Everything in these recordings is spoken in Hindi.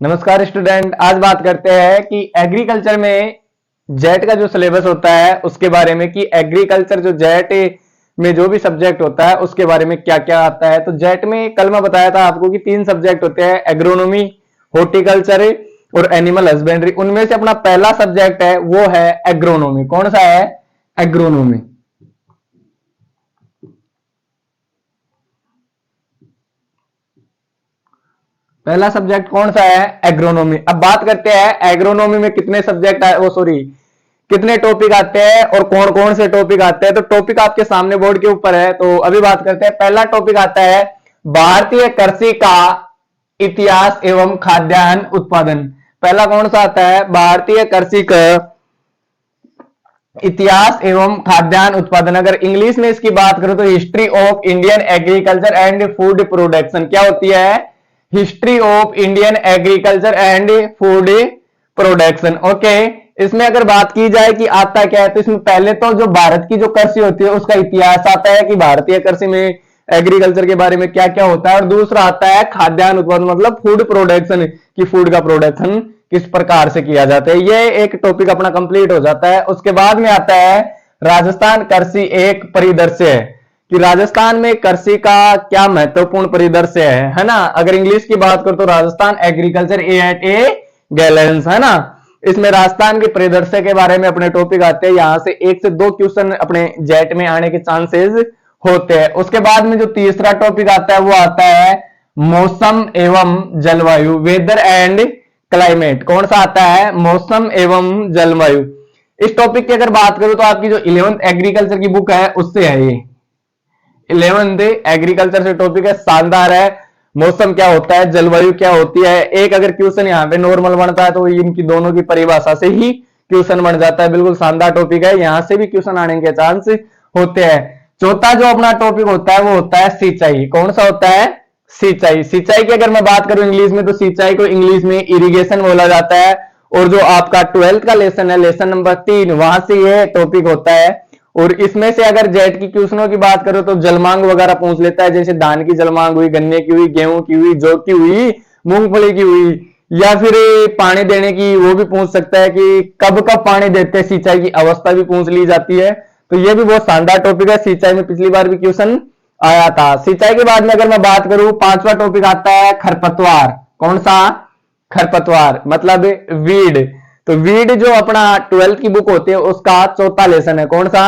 नमस्कार स्टूडेंट, आज बात करते हैं कि एग्रीकल्चर में जेट का जो सिलेबस होता है उसके बारे में कि एग्रीकल्चर जो जेट में जो भी सब्जेक्ट होता है उसके बारे में क्या क्या आता है। तो जेट में कल मैं बताया था आपको कि 3 सब्जेक्ट होते हैं, एग्रोनॉमी, हॉर्टिकल्चर और एनिमल हस्बेंड्री। उनमें से अपना पहला सब्जेक्ट है वो है एग्रोनॉमी। कौन सा है? एग्रोनॉमी। पहला सब्जेक्ट कौन सा है? एग्रोनॉमी। अब बात करते हैं एग्रोनॉमी में कितने सब्जेक्ट वो सॉरी कितने टॉपिक आते हैं और कौन कौन से टॉपिक आते हैं। तो टॉपिक आपके सामने बोर्ड के ऊपर है, तो अभी बात करते हैं। पहला टॉपिक आता है भारतीय कृषि का इतिहास एवं खाद्यान्न उत्पादन। पहला कौन सा आता है? भारतीय कृषि का इतिहास एवं खाद्यान्न उत्पादन। अगर इंग्लिश में इसकी बात करूं तो history of Indian agriculture and food production. क्या होती है? History of Indian agriculture and food production. Okay, इसमें अगर बात की जाए कि आता क्या है, तो इसमें पहले तो जो भारत की जो कृषि होती है उसका इतिहास आता है कि भारतीय कृषि में एग्रीकल्चर के बारे में क्या क्या होता है, और दूसरा आता है खाद्यान्न उत्पादन, मतलब फूड प्रोडक्शन, कि फूड का प्रोडक्शन किस प्रकार से किया जाता है। ये एक टॉपिक अपना कंप्लीट हो जाता है। उसके बाद में आता है राजस्थान कृषि एक परिदृश्य, कि राजस्थान में कृषि का क्या महत्वपूर्ण परिदृश्य है ना। अगर इंग्लिश की बात करो तो राजस्थान एग्रीकल्चर एट ए गैलेंस, है ना। इसमें राजस्थान के परिदृश्य के बारे में अपने टॉपिक आते हैं। यहां से 1 से 2 क्वेश्चन अपने जेट में आने के चांसेस होते हैं। उसके बाद में जो तीसरा टॉपिक आता है वो आता है मौसम एवं जलवायु, वेदर एंड क्लाइमेट। कौन सा आता है? मौसम एवं जलवायु। इस टॉपिक की अगर बात करूं तो आपकी जो 11th एग्रीकल्चर की बुक है उससे है ये। 11th एग्रीकल्चर से टॉपिक है, शानदार है। मौसम क्या होता है, जलवायु क्या होती है। एक अगर क्वेश्चन यहाँ पे नॉर्मल बनता है तो इनकी दोनों की परिभाषा से ही क्वेश्चन बन जाता है। बिल्कुल शानदार टॉपिक है, यहां से भी क्वेश्चन आने के चांस होते हैं। चौथा जो अपना टॉपिक होता है वो होता है सिंचाई। कौन सा होता है? सिंचाई। सिंचाई की अगर मैं बात करूं इंग्लिश में तो सिंचाई को इंग्लिश में इरिगेशन बोला जाता है। और जो आपका 12th का लेसन है, लेसन नंबर 3, वहां से ये टॉपिक होता है। और इसमें से अगर जेट की क्वेश्चनों की बात करो तो जलमांग वगैरह पूछ लेता है, जैसे धान की जलमांग हुई, गन्ने की हुई, गेहूं की हुई, जौ की हुई, मूंगफली की हुई, या फिर पानी देने की वो भी पूछ सकता है कि कब कब पानी देते हैं, सिंचाई की अवस्था भी पूछ ली जाती है। तो ये भी बहुत शानदार टॉपिक है। सिंचाई में पिछली बार भी क्वेश्चन आया था। सिंचाई के बाद में अगर मैं बात करूं, 5वां टॉपिक आता है खरपतवार। कौन सा? खरपतवार मतलब वीड। तो वीड जो अपना 12th की बुक होती है उसका चौथा लेसन है। कौन सा?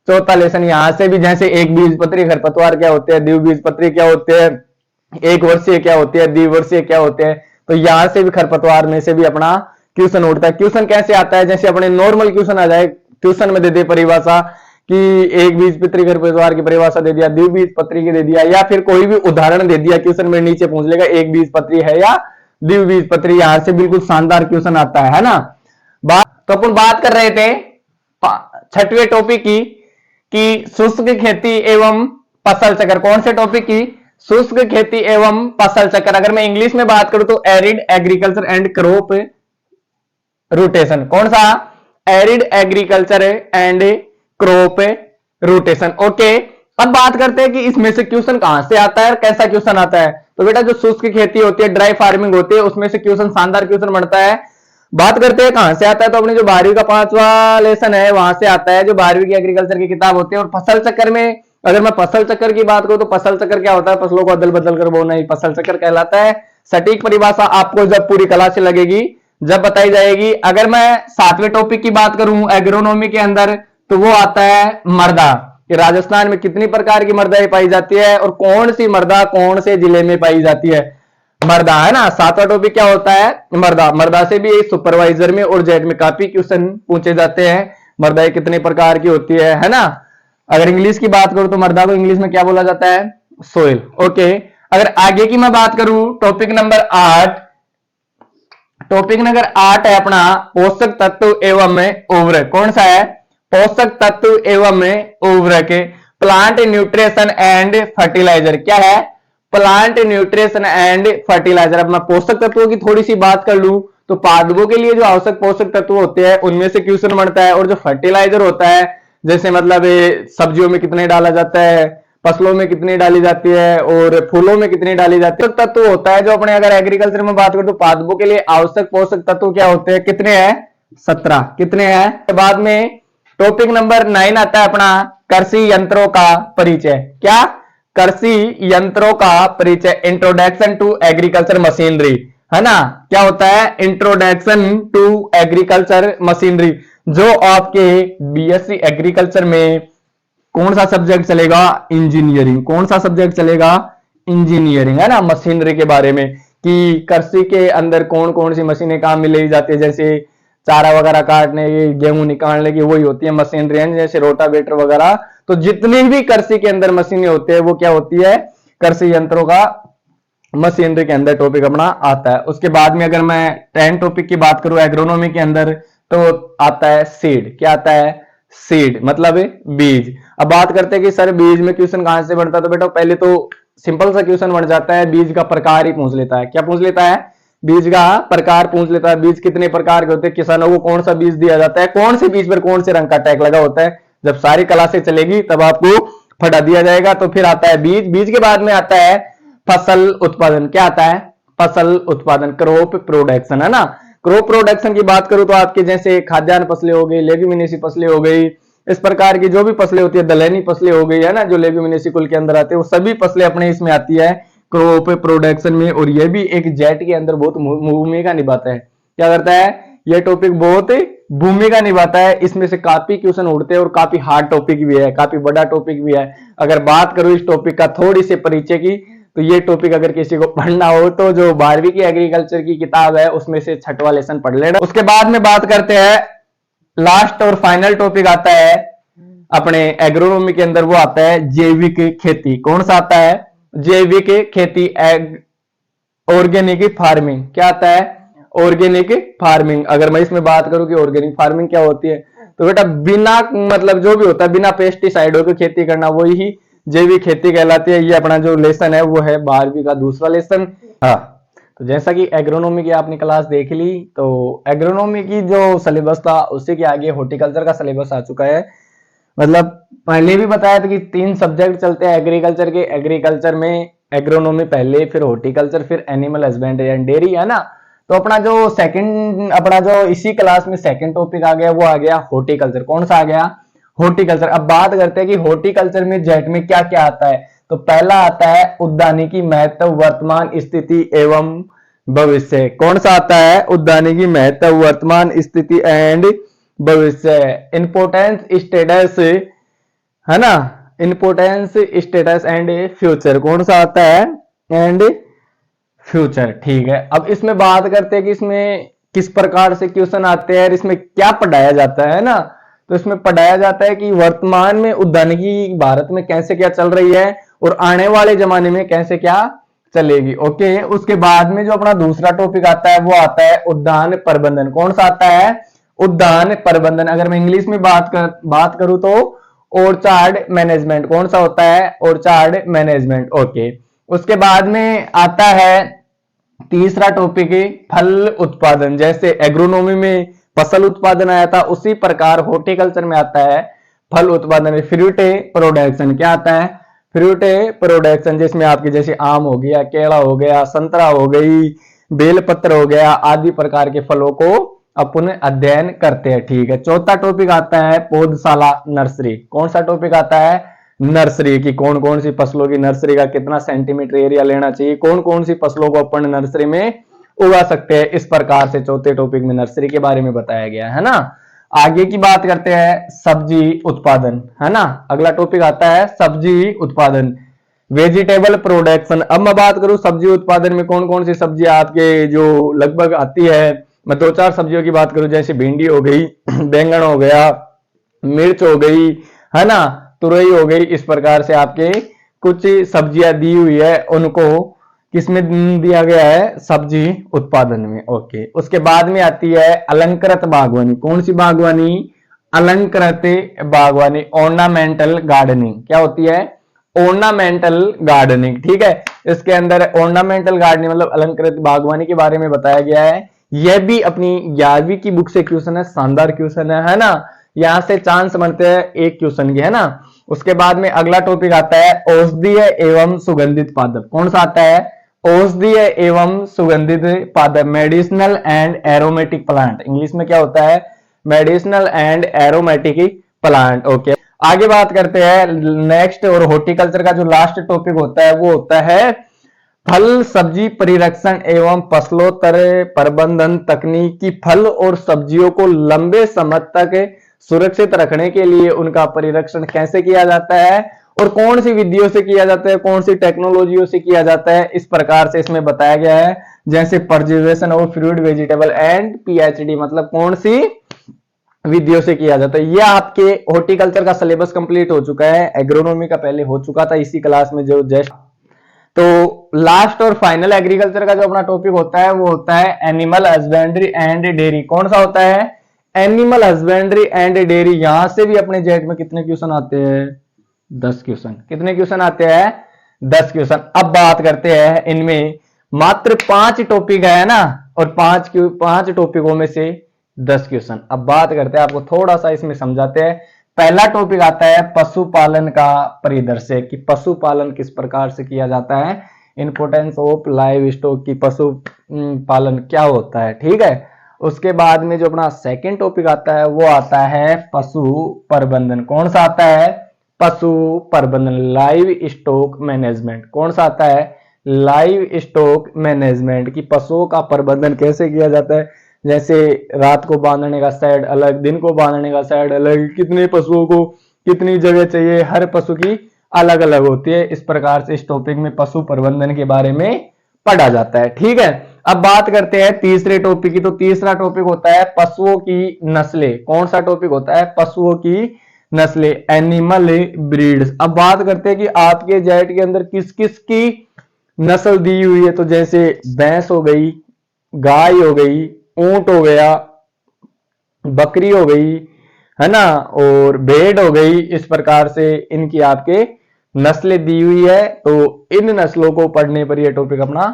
चौथा लेसन। यहां से भी जैसे एक बीजपत्री खरपतवार क्या होते हैं, द्विबीजपत्री क्या होते हैं, एक वर्षीय क्या होते हैं, द्विवर्षीय क्या होते हैं, तो यहां से भी खरपतवार में से भी अपना क्वेश्चन उठता है। क्वेश्चन कैसे आता है? जैसे अपने नॉर्मल क्वेश्चन आ जाए, क्वेश्चन में दे दे परिभाषा कि एक बीजपत्री खरपतवार की परिभाषा दे दिया, द्विबीजपत्री की दे दिया, या फिर कोई भी उदाहरण दे दिया क्वेश्चन में, नीचे पूछ लेगा एक बीजपत्री है या द्विबीजपत्री। यहां से बिल्कुल शानदार क्वेश्चन आता है ना। तो अपन बात कर रहे थे 6वें टॉपिक की कि शुष्क खेती एवं फसल चक्र। कौन से टॉपिक की? शुष्क खेती एवं फसल चक्र। अगर मैं इंग्लिश में बात करूं तो arid agriculture and crop rotation. कौन सा? Arid agriculture and crop rotation. Okay, अब बात करते हैं कि इसमें से क्वेश्चन कहां से आता है और कैसा क्वेश्चन आता है। तो बेटा जो शुष्क खेती होती है, ड्राई फार्मिंग होती है, उसमें से क्वेश्चन शानदार क्वेश्चन बनता है। बात करते हैं कहां से आता है, तो अपनी जो 12वीं का 5वां लेसन है वहां से आता है, जो 12वीं की एग्रीकल्चर की किताब होती है। और फसल चक्कर में अगर मैं फसल चक्कर की बात करूं तो फसल चक्कर क्या होता है? फसलों को अदल बदल कर बोना ही फसल चक्कर कहलाता है। सटीक परिभाषा आपको जब पूरी क्लास से लगेगी, जब बताई जाएगी। अगर मैं 7वें टॉपिक की बात करूं एग्रोनॉमी के अंदर, तो वो आता है मृदा, कि राजस्थान में कितनी प्रकार की मृदाएं पाई जाती है और कौन सी मृदा कौन से जिले में पाई जाती है। मृदा, है ना। 7वां टॉपिक क्या होता है? मृदा। मृदा से भी सुपरवाइजर में और जेट में काफी क्वेश्चन पूछे जाते हैं। मृदाएं कितने प्रकार की होती है ना। अगर इंग्लिश की बात करूं तो मृदा को इंग्लिश में क्या बोला जाता है? सोइल। ओके, अगर आगे की मैं बात करूं, टॉपिक नंबर 8, टॉपिक नंबर 8 है अपना पोषक तत्व एवं उर्वरक। कौन सा है? पोषक तत्व एवं उर्वरक, प्लांट न्यूट्रिशन एंड फर्टिलाइजर। क्या है? Plant nutrition and fertiliser. अब मैं पोषक तत्वों की थोड़ी सी बात कर लूं तो पादपों के लिए जो आवश्यक पोषक तत्व होते हैं उनमें से क्वेश्चन बनता है। और जो फर्टिलाइजर होता है, जैसे मतलब सब्जियों में कितने डाला जाता है, फसलों में कितनी डाली जाती है और फूलों में कितनी डाली जाती है। तो तत्व होता है जो अपने अगर एग्रीकल्चर में बात करें तो पादपों के लिए आवश्यक पोषक तत्व क्या होते हैं, कितने हैं, 17। कितने हैं। बाद में टॉपिक नंबर 9 आता है अपना कृषि यंत्रों का परिचय। क्या, कृषि यंत्रों का परिचय, इंट्रोडक्शन टू एग्रीकल्चर मशीनरी, है ना। क्या होता है, इंट्रोडक्शन टू एग्रीकल्चर मशीनरी। जो आपके बीएससी एग्रीकल्चर में कौन सा सब्जेक्ट चलेगा, इंजीनियरिंग। कौन सा सब्जेक्ट चलेगा, इंजीनियरिंग, है ना। मशीनरी के बारे में कि कृषि के अंदर कौन कौन सी मशीनें काम में ली जाती है, जैसे चारा वगैरह काटने की, गेहूं निकालने की, वही होती है मशीनरी, जैसे रोटावेटर वगैरह। तो जितनी भी कृषि के अंदर मशीनें होती है वो क्या होती है, कृषि यंत्रों का मशीनरी के अंदर टॉपिक अपना आता है। उसके बाद में अगर मैं 10 टॉपिक की बात करूं एग्रोनॉमी के अंदर तो आता है सीड। क्या आता है, सीड मतलब बीज। अब बात करते हैं कि सर बीज में क्वेश्चन कहां से बनता है, तो बेटा पहले तो सिंपल सा क्वेश्चन बन जाता है, बीज का प्रकार ही पूछ लेता है। क्या पूछ लेता है, बीज का प्रकार पूछ लेता है। बीज कितने प्रकार के होते हैं, किसानों को कौन सा बीज दिया जाता है, कौन से बीज पर कौन से रंग का टैग लगा होता है। जब सारी क्लासें चलेगी तब आपको फटा दिया जाएगा। तो फिर आता है बीज। बीज के बाद में आता है फसल उत्पादन। क्या आता है, फसल उत्पादन, क्रॉप प्रोडक्शन, है ना। क्रॉप प्रोडक्शन की बात करूं तो आपके जैसे खाद्यान्न फसलें हो गई, लेग्यूमिनेसी फसलें हो गई, इस प्रकार की जो भी फसलें होती है, दलहनी फसलें हो गई, है ना, जो लेग्यूमिनेसी कुल के अंदर आते हैं, वो सभी फसलें अपने इसमें आती है क्रॉप प्रोडक्शन में। और ये भी एक जेट के अंदर बहुत भूमिका निभाता है। क्या करता है, ये टॉपिक बहुत भूमिका निभाता है। इसमें से काफी क्वेश्चन उड़ते हैं और काफी हार्ड टॉपिक भी है, काफी बड़ा टॉपिक भी है। अगर बात करूं इस टॉपिक का थोड़ी सी परिचय की, तो ये टॉपिक अगर किसी को पढ़ना हो तो जो 12वीं की एग्रीकल्चर की किताब है उसमें से 6वां लेसन पढ़ लेना। उसके बाद में बात करते हैं लास्ट और फाइनल टॉपिक आता है अपने एग्रोनॉमी के अंदर, वो आता है जैविक खेती। कौन सा आता है, जैविक खेती, ऑर्गेनिक फार्मिंग। क्या आता है, ऑर्गेनिक फार्मिंग। अगर मैं इसमें बात करूं कि ऑर्गेनिक फार्मिंग क्या होती है, तो बेटा बिना मतलब जो भी होता है बिना पेस्टिसाइडों की खेती करना, वही ही जैविक खेती कहलाती है। ये अपना जो लेसन है वो है 12वीं का दूसरा लेसन। हाँ, तो जैसा कि एग्रोनॉमी की आपने क्लास देख ली, तो एग्रोनॉमी की जो सिलेबस था उससे के आगे हॉर्टिकल्चर का सिलेबस आ चुका है। मतलब पहले भी बताया था कि 3 सब्जेक्ट चलते हैं एग्रीकल्चर के। एग्रीकल्चर में एग्रोनॉमी पहले, फिर हॉर्टिकल्चर, फिर एनिमल हस्बेंड्री एंड डेयरी, है ना। तो अपना जो सेकंड, अपना जो इसी क्लास में सेकंड टॉपिक आ गया वो आ गया हॉर्टिकल्चर। कौन सा आ गया, हॉर्टिकल्चर। अब बात करते हैं कि हॉर्टिकल्चर में जेट में क्या क्या आता है। तो पहला आता है उद्यानिकी महत्व, वर्तमान स्थिति एवं भविष्य। कौन सा आता है, उद्यानिकी महत्व, वर्तमान स्थिति एंड भविष्य, इंपोर्टेंस स्टेटस, है ना, इंपोर्टेंस स्टेटस एंड फ्यूचर। कौन सा आता है, एंड फ्यूचर। ठीक है, अब इसमें बात करते हैं कि इसमें किस प्रकार से क्वेश्चन आते हैं, इसमें क्या पढ़ाया जाता है ना। तो इसमें पढ़ाया जाता है कि वर्तमान में उद्यानिकी भारत में कैसे क्या चल रही है और आने वाले जमाने में कैसे क्या चलेगी। ओके, उसके बाद में जो अपना दूसरा टॉपिक आता है वो आता है उद्यान प्रबंधन। कौन सा आता है, उद्यान प्रबंधन। अगर मैं इंग्लिश में बात करूं तो ऑर्चार्ड मैनेजमेंट। कौन सा होता है, ऑर्चार्ड मैनेजमेंट। ओके, उसके बाद में आता है तीसरा टॉपिक फल उत्पादन। जैसे एग्रोनॉमी में फसल उत्पादन आया था, उसी प्रकार हॉर्टिकल्चर में आता है फल उत्पादन, फ्रूट प्रोडक्शन। क्या आता है, फ्रूट प्रोडक्शन, जिसमें आपके जैसे आम हो गया, केला हो गया, संतरा हो गई, बेलपत्र हो गया, आदि प्रकार के फलों को अपन अध्ययन करते हैं। ठीक है, चौथा टॉपिक आता है पौधशाला नर्सरी। कौन सा टॉपिक आता है, नर्सरी की कौन कौन सी फसलों की नर्सरी का कितना सेंटीमीटर एरिया लेना चाहिए, कौन कौन सी फसलों को अपन नर्सरी में उगा सकते हैं। इस प्रकार से चौथे टॉपिक में नर्सरी के बारे में बताया गया है ना। आगे की बात करते हैं सब्जी उत्पादन, है ना। अगला टॉपिक आता है सब्जी उत्पादन, वेजिटेबल प्रोडक्शन। अब मैं बात करूं सब्जी उत्पादन में कौन कौन सी सब्जियां आपके जो लगभग आती है। मैं 2-4 सब्जियों की बात करूं, जैसे भिंडी हो गई, बैंगन हो गया, मिर्च हो गई, है ना, तुरई हो गई। इस प्रकार से आपके कुछ सब्जियां दी हुई है, उनको किसमें दिया गया है, सब्जी उत्पादन में। ओके, उसके बाद में आती है अलंकृत बागवानी। कौन सी बागवानी, अलंकृत बागवानी, ऑर्नामेंटल गार्डनिंग। क्या होती है, ऑर्नामेंटल गार्डनिंग। ठीक है, इसके अंदर ऑर्नामेंटल गार्डनिंग मतलब अलंकृत बागवानी के बारे में बताया गया है। यह भी अपनी 11वीं की बुक से क्वेश्चन है, शानदार क्वेश्चन है ना। यहां से चांस बनते हैं एक क्वेश्चन के, है ना। उसके बाद में अगला टॉपिक आता है औषधीय एवं सुगंधित पादप। कौन सा आता है? औषधीय एवं सुगंधित पादप, medicinal and aromatic plant. English में क्या होता है? Medicinal and aromatic plant. Okay, आगे बात करते हैं नेक्स्ट, और हॉर्टिकल्चर का जो लास्ट टॉपिक होता है वो होता है फल सब्जी परिरक्षण एवं फसलोत्तर प्रबंधन तकनीक की। फल और सब्जियों को लंबे समय तक सुरक्षित रखने के लिए उनका परिरक्षण कैसे किया जाता है और कौन सी विधियों से किया जाता है, कौन सी टेक्नोलॉजियों से किया जाता है, इस प्रकार से इसमें बताया गया है। जैसे preservation of fruit vegetable and PhD, मतलब कौन सी विधियों से किया जाता है। यह आपके हॉर्टिकल्चर का सिलेबस कंप्लीट हो चुका है, एग्रोनॉमी का पहले हो चुका था इसी क्लास में जो जस्ट। तो लास्ट और फाइनल एग्रीकल्चर का जो अपना टॉपिक होता है वो होता है एनिमल हस्बेंड्री एंड डेयरी। कौन सा होता है? Animal husbandry and dairy. यहां से भी अपने जेट में कितने क्वेश्चन आते हैं? 10 क्वेश्चन। कितने क्वेश्चन आते हैं? 10 क्वेश्चन। अब बात करते हैं, इनमें मात्र 5 टॉपिक है ना, और 5 टॉपिकों में से 10 क्वेश्चन। अब बात करते हैं, आपको थोड़ा सा इसमें समझाते हैं। पहला टॉपिक आता है पशुपालन का परिदृश्य, कि पशुपालन किस प्रकार से किया जाता है, इंपोर्टेंस ऑफ लाइव स्टॉक की, पशु पालन क्या होता है, ठीक है। उसके बाद में जो अपना सेकंड टॉपिक आता है वो आता है पशु प्रबंधन। कौन सा आता है? पशु प्रबंधन, लाइव स्टॉक मैनेजमेंट। कौन सा आता है? लाइव स्टॉक मैनेजमेंट, की पशुओं का प्रबंधन कैसे किया जाता है। जैसे रात को बांधने का शेड अलग, दिन को बांधने का शेड अलग, कितने पशुओं को कितनी जगह चाहिए, हर पशु की अलग अलग होती है। इस प्रकार से इस टॉपिक में पशु प्रबंधन के बारे में पढ़ा जाता है, ठीक है। अब बात करते हैं तीसरे टॉपिक की। तो तीसरा टॉपिक होता है पशुओं की नस्लें। कौन सा टॉपिक होता है? पशुओं की नस्लें, एनिमल ब्रीड्स। अब बात करते हैं कि आपके जेट के अंदर किस किस की नस्ल दी हुई है। तो जैसे भैंस हो गई, गाय हो गई, ऊंट हो गया, बकरी हो गई, है ना, और भेड़ हो गई। इस प्रकार से इनकी आपके नस्लें दी हुई है। तो इन नस्लों को पढ़ने पर यह टॉपिक अपना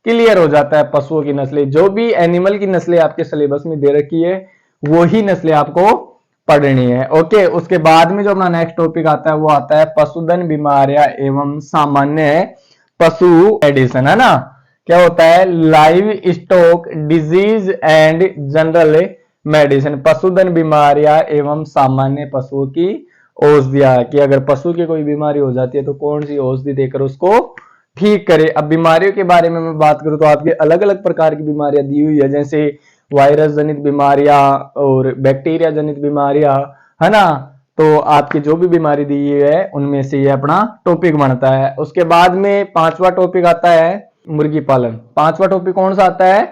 क्लियर हो जाता है। पशुओं की नस्लें, जो भी एनिमल की नस्लें आपके सिलेबस में दे रखी है वो ही नस्लें आपको पढ़नी है, ओके। उसके बाद में जो अपना नेक्स्ट टॉपिक आता है वो आता है पशुधन बीमारियां एवं सामान्य पशु एडिशन, है ना। क्या होता है? Live stock disease and general medicine, पशुधन बीमारियां एवं सामान्य पशुओं की औषधियां, कि अगर पशु की कोई बीमारी हो जाती है तो कौन सी औषधि देकर उसको ठीक करे। अब बीमारियों के बारे में मैं बात करूं तो आपके अलग अलग प्रकार की बीमारियां दी हुई है, जैसे वायरस जनित बीमारियां और बैक्टीरिया जनित बीमारियां, है ना। तो आपकी जो भी बीमारी दी हुई है उनमें से ये अपना टॉपिक बनता है। उसके बाद में पांचवा टॉपिक आता है मुर्गी पालन। पांचवा टॉपिक कौन सा आता है?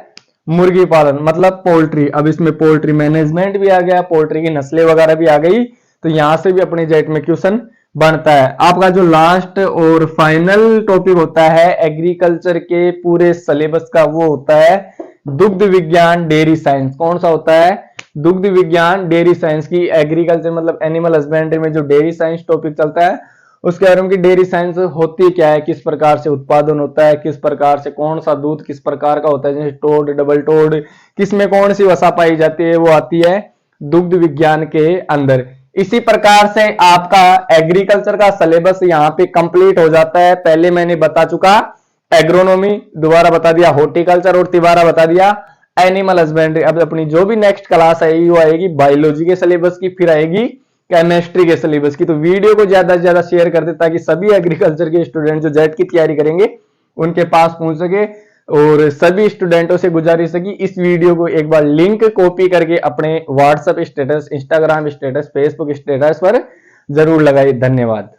मुर्गी पालन, मतलब पोल्ट्री। अब इसमें पोल्ट्री मैनेजमेंट भी आ गया, पोल्ट्री की नस्लें वगैरह भी आ गई। तो यहां से भी अपने जेट में क्वेश्चन बनता है। आपका जो लास्ट और फाइनल टॉपिक होता है एग्रीकल्चर के पूरे सिलेबस का वो होता है दुग्ध विज्ञान डेयरी साइंस। कौन सा होता है? दुग्ध विज्ञान डेयरी साइंस, की एग्रीकल्चर मतलब एनिमल हस्बेंड्री में जो डेयरी साइंस टॉपिक चलता है उसके बारे में कि डेयरी साइंस होती क्या है, किस प्रकार से उत्पादन होता है, किस प्रकार से कौन सा दूध किस प्रकार का होता है, जैसे टोड, डबल टोड, किस में कौन सी वसा पाई जाती है, वो आती है दुग्ध विज्ञान के अंदर। इसी प्रकार से आपका एग्रीकल्चर का सिलेबस यहाँ पे कंप्लीट हो जाता है। पहले मैंने बता चुका एग्रोनॉमी, दोबारा बता दिया हॉर्टिकल्चर और तिबारा बता दिया एनिमल हस्बेंड्री। अब अपनी जो भी नेक्स्ट क्लास आएगी वो आएगी बायोलॉजी के सिलेबस की, फिर आएगी केमिस्ट्री के सिलेबस की। तो वीडियो को ज्यादा से ज्यादा शेयर कर दे ताकि सभी एग्रीकल्चर के स्टूडेंट जो जेट की तैयारी करेंगे उनके पास पहुंच सके। और सभी स्टूडेंटों से गुजारिश है कि इस वीडियो को एक बार लिंक कॉपी करके अपने WhatsApp status, Instagram status, Facebook status पर जरूर लगाइए। धन्यवाद।